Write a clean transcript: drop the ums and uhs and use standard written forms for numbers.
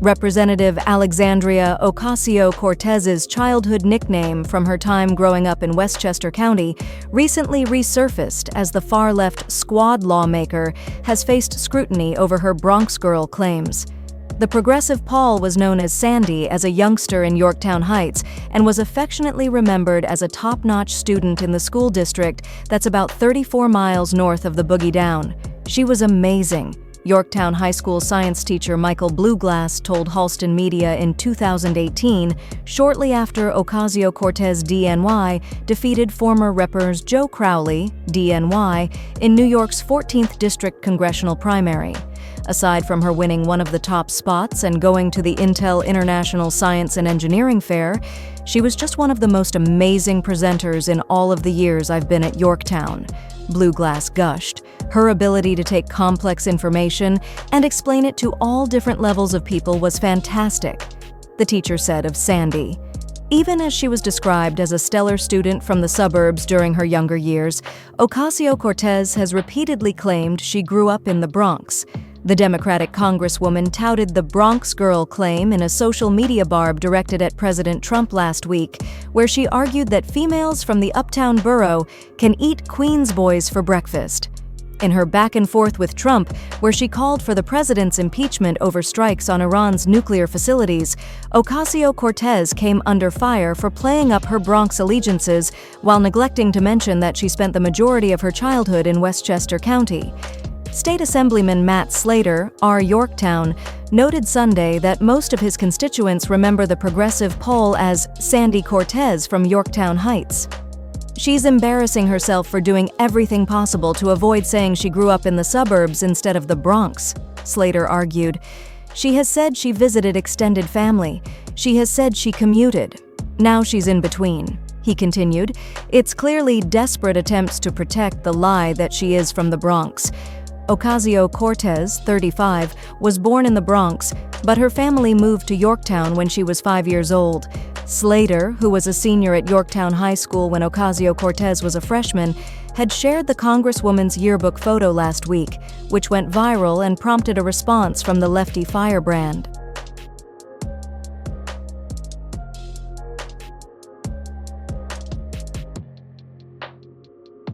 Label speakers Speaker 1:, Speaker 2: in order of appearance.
Speaker 1: Representative Alexandria Ocasio-Cortez's childhood nickname from her time growing up in Westchester County recently resurfaced as the far-left squad lawmaker has faced scrutiny over her Bronx girl claims. The progressive Paul was known as Sandy as a youngster in Yorktown Heights and was affectionately remembered as a top-notch student in the school district that's about 34 miles north of the Boogie-Down. She was amazing, Yorktown High School science teacher Michael Blueglass told Halston Media in 2018, shortly after Ocasio-Cortez DNY defeated former Reppers Joe Crowley, DNY, in New York's 14th District congressional primary. Aside from her winning one of the top spots and going to the Intel International Science and Engineering Fair, she was just one of the most amazing presenters in all of the years I've been at Yorktown. Blueglass gushed. Her ability to take complex information and explain it to all different levels of people was fantastic, the teacher said of Sandy. Even as she was described as a stellar student from the suburbs during her younger years, Ocasio-Cortez has repeatedly claimed she grew up in the Bronx. The Democratic Congresswoman touted the Bronx girl claim in a social media barb directed at President Trump last week, where she argued that females from the uptown borough can eat Queens boys for breakfast. In her back and forth with Trump, where she called for the president's impeachment over strikes on Iran's nuclear facilities, Ocasio-Cortez came under fire for playing up her Bronx allegiances while neglecting to mention that she spent the majority of her childhood in Westchester County. State Assemblyman Matt Slater, R. Yorktown, noted Sunday that most of his constituents remember the progressive Pole as Sandy Cortez from Yorktown Heights. She's embarrassing herself for doing everything possible to avoid saying she grew up in the suburbs instead of the Bronx, Slater argued. She has said she visited extended family. She has said she commuted. Now she's in between. He continued, it's clearly desperate attempts to protect the lie that she is from the Bronx. Ocasio-Cortez, 35, was born in the Bronx, but her family moved to Yorktown when she was 5 years old. Slater, who was a senior at Yorktown High School when Ocasio-Cortez was a freshman, had shared the Congresswoman's yearbook photo last week, which went viral and prompted a response from the lefty firebrand.